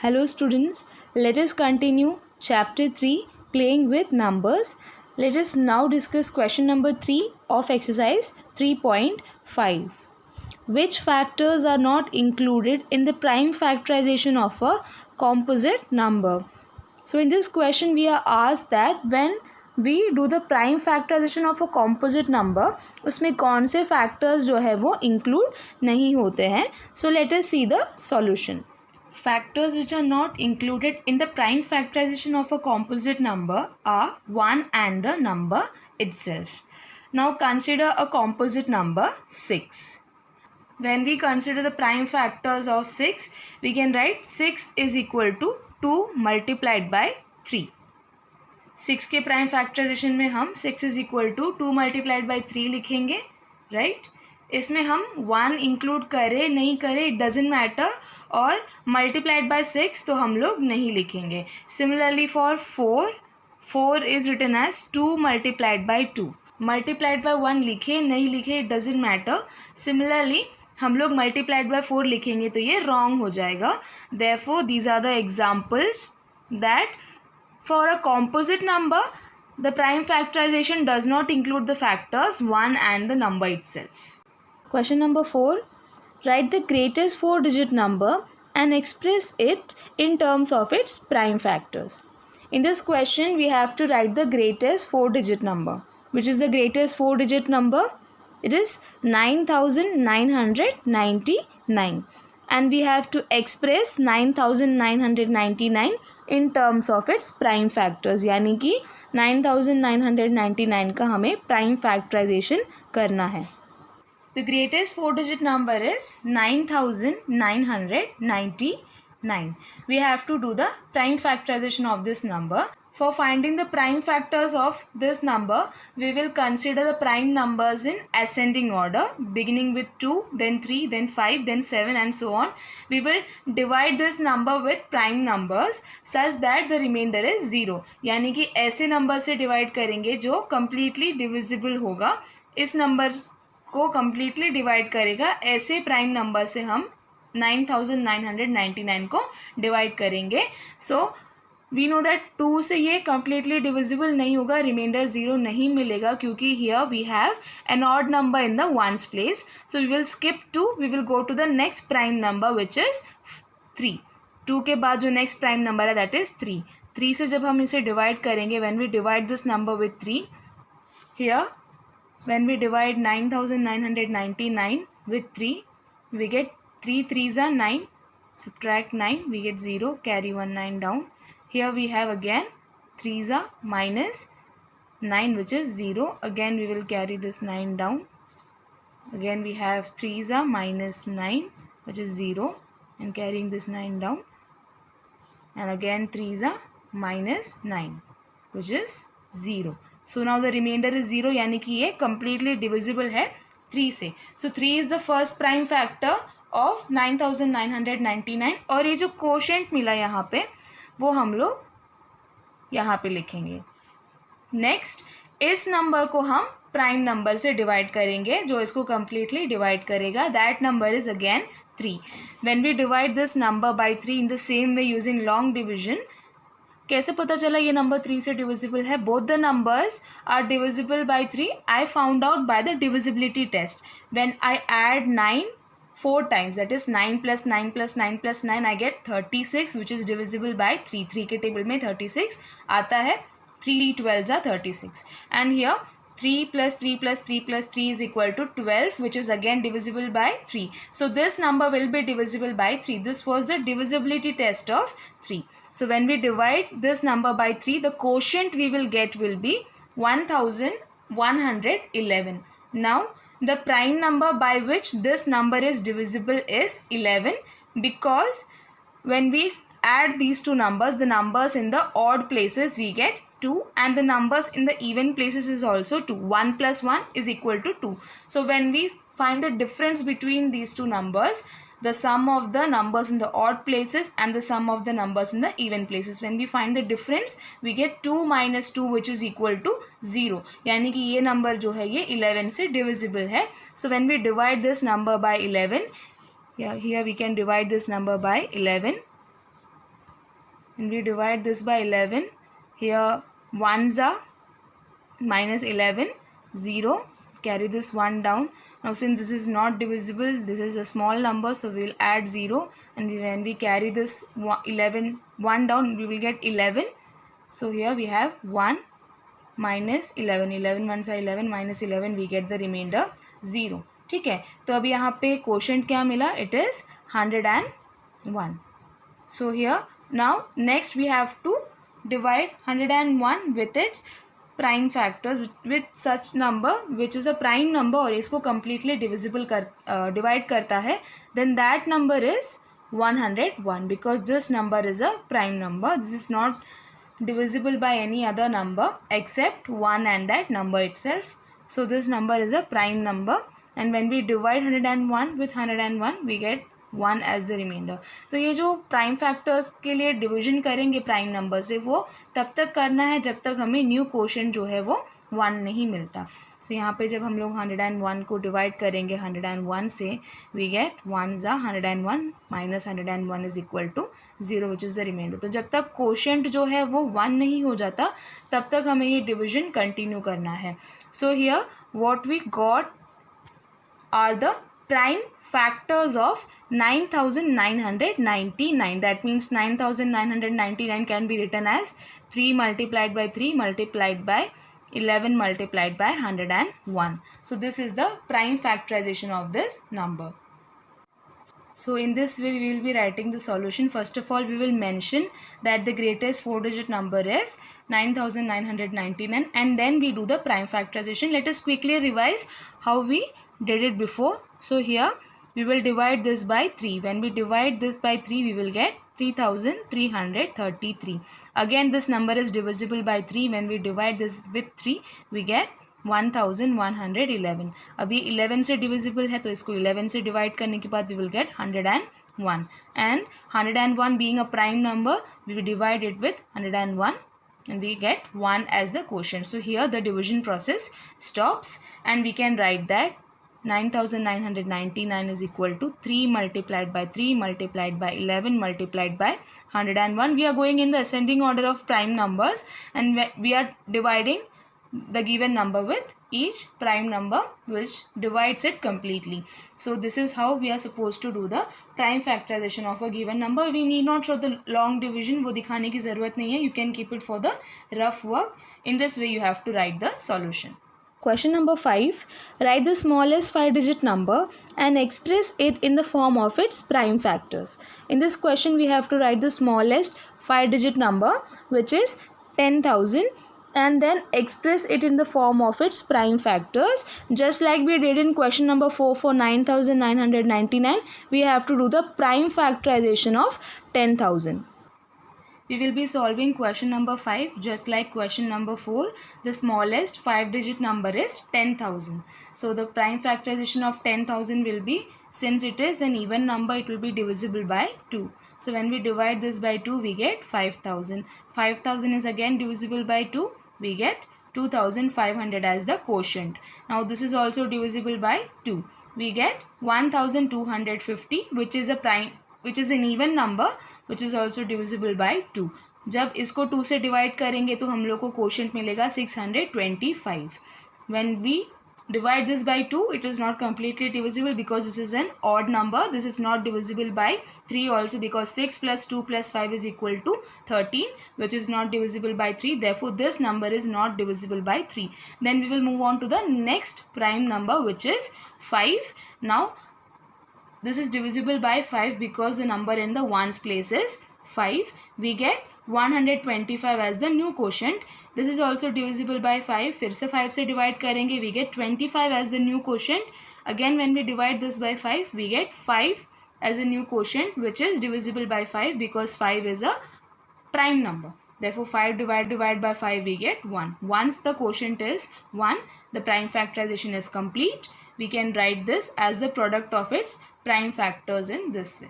Hello students, let us continue chapter 3 playing with numbers. Let us now discuss question number 3 of exercise 3.5. Which factors are not included in the prime factorization of a composite number? So in this question we are asked that when we do the prime factorization of a composite number, उसमें कौन से factors जो है वो include नहीं होते हैं. So let us see the solution. Factors which are not included in the prime factorization of a composite number are 1 and the number itself. Now consider a composite number 6. When we consider the prime factors of 6, we can write 6 is equal to 2 multiplied by 3. 6 के prime factorisation में हम 6 is equal to 2 multiplied by 3 लिखेंगे, right. इसमें हम 1 include करें नहीं करें it doesn't matter, और मल्टीप्लाइड बाय 6 तो हम लोग नहीं लिखेंगे. Similarly for 4 is written as 2 multiplied by 2. Multiplied by 1 लिखे नहीं लिखे इट डजेंट मैटर. सिमिलरली हम लोग मल्टीप्लाइड बाय 4 लिखेंगे तो ये रॉन्ग हो जाएगा. Therefore these are the examples that for a composite number the prime factorization does not include the factors 1 and the number itself. Question number 4. Write the greatest 4-digit number and express it in terms of its prime factors. In this question we have to write the greatest 4-digit number. Which is the greatest 4-digit number? It is 9999, and we have to express 9999 in terms of its prime factors. यानी कि 9999 का हमें prime factorization करना है. The greatest 4-digit number is 9999. We have to do the prime factorization of this number. For finding the prime factors of this number, we will consider the prime numbers in ascending order, beginning with 2, then 3, then 5, then 7 and so on. We will divide this number with prime numbers such that the remainder is 0. यानी कि ऐसे number से divide करेंगे जो completely divisible होगा. इस number को completely divide करेगा ऐसे प्राइम नंबर से हम 9999 को डिवाइड करेंगे. So वी नो दैट 2 से ये कम्प्लीटली डिविजिबल नहीं होगा, रिमाइंडर 0 नहीं मिलेगा क्योंकि here we have an odd number in the ones place. So we will skip 2, we will go to the next prime number which is 3. 2 के बाद जो नेक्स्ट प्राइम नंबर है दैट इज़ 3. 3 से जब हम इसे डिवाइड करेंगे, when we divide this number with 3, here when we divide 9999 with 3, we get 3 3s are 9, subtract 9, we get 0, carry 1 9 down. Here we have again 3s are minus 9 which is 0. Again we will carry this 9 down. Again we have 3s are minus 9 which is 0 and carrying this 9 down. And again 3s are minus 9 which is 0. So now the remainder is 0 यानी कि ये completely divisible है 3 से. So 3 is the first prime factor of 9999 और ये जो quotient मिला यहाँ पे वो हम लोग यहाँ पे लिखेंगे. नेक्स्ट इस नंबर को हम प्राइम नंबर से डिवाइड करेंगे जो इसको कम्प्लीटली डिवाइड करेगा. That number is again 3. When we divide this number by 3 in the same way using long division, कैसे पता चला ये नंबर 3 से डिविजिबल है? Both the numbers are divisible by 3. I found out by the divisibility test. When I add 9 4 times, that is 9 plus 9 plus 9 plus 9, I get 36 which is divisible by 3. 3 के table में 36 आता है. 3 12s are 36. And here 3 plus 3 plus 3 plus 3 is equal to 12 which is again divisible by 3. So this number will be divisible by 3. This was the divisibility test of 3. So when we divide this number by 3, the quotient we will get will be 1111. Now the prime number by which this number is divisible is 11, because when we add these two numbers, the numbers in the odd places we get 2 and the numbers in the even places is also 2. 1 plus 1 is equal to 2. So when we find the difference between these two numbers, the sum of the numbers in the odd places and the sum of the numbers in the even places, when we find the difference we get 2 minus 2 which is equal to 0. यानी कि ये number जो है ये 11 से divisible है. So when we divide this number by 11, here we can divide this number by 11. when we divide this by 11, here 1s are minus 11, 0, carry this 1 down. Now since this is not divisible, this is a small number, so we will add 0, and when we carry this 1 down, we will get 11. So here we have 1 minus 11, 11 ones are 11, minus 11, we get the remainder 0. ठीक है, तो अभी यहाँ पे quotient क्या मिला? It is 101. So here now next we have to divide 101 with its prime factors, with such number which is a prime number और इसको completely divisible divide करता है, then that number is 101 because this number is a prime number. This is not divisible by any other number except 1 and that number itself. So this number is a prime number, and when we divide 101 with 101 we get 1 as the remainder. तो ये जो prime factors के लिए division करेंगे prime number से, वो तब तक करना है जब तक हमें न्यू क्वोशिएंट जो है वो 1 नहीं मिलता. सो यहाँ पे जब हम लोग 101 को डिवाइड करेंगे 101 से, वी गेट 1 ज़ा 101 minus 101 is equal to 0 which is the remainder. तो जब तक क्वोशिएंट जो है वो 1 नहीं हो जाता तब तक हमें ये डिवीजन कंटिन्यू करना है. So here what we got are the prime factors of 9999. That means 9999 can be written as 3 multiplied by 3 multiplied by 11 multiplied by 101. So this is the prime factorization of this number. So in this way we will be writing the solution. First of all we will mention that the greatest 4-digit number is 9999, and then we do the prime factorization. Let us quickly revise how we did it before. So here we will divide this by 3. When we divide this by 3 we will get 3333. Again this number is divisible by 3. When we divide this with 3 we get 1111. अभी 11 से divisible है तो इसको 11 से divide करने के बाद we will get 101, and 101 being a prime number we will divide it with 101 and we get 1 as the quotient. So here the division process stops, and we can write that 9999 is equal to 3 multiplied by 3 multiplied by 11 multiplied by 101. We are going in the ascending order of prime numbers, and we are dividing the given number with each prime number which divides it completely. So this is how we are supposed to do the prime factorization of a given number. We need not show the long division, वो दिखाने की ज़रूरत नहीं है. You can keep it for the rough work. In this way you have to write the solution. Question number 5. Write the smallest 5-digit number and express it in the form of its prime factors. In this question we have to write the smallest 5-digit number, which is 10,000, and then express it in the form of its prime factors. Just like we did in question number 4 for 9999, we have to do the prime factorization of 10,000. We will be solving question number 5 just like question number 4. The smallest 5-digit number is 10,000. So the prime factorization of 10,000 will be, since it is an even number, it will be divisible by 2. So when we divide this by 2 we get 5,000. 5,000 is again divisible by 2. We get 2,500 as the quotient. Now this is also divisible by 2. We get 1,250, which is an even number, which is also divisible by 2. जब इसको 2 से divide करेंगे तो हम लोग को quotient मिलेगा 625. When we divide this by 2, it is not completely divisible because this is an odd number. This is not divisible by 3 also because 6 plus 2 plus 5 is equal to 13, which is not divisible by 3. Therefore this number is not divisible by 3. Then we will move on to the next prime number, which is 5. Now this is divisible by 5 because the number in the ones place is 5. We get 125 as the new quotient. This is also divisible by 5. फिर से 5 से divide करेंगे, we get 25 as the new quotient. Again when we divide this by 5, we get 5 as a new quotient, which is divisible by 5 because 5 is a prime number. Therefore 5 divided by 5 we get 1. Once the quotient is 1, the prime factorization is complete. We can write this as the product of its prime factors in this way.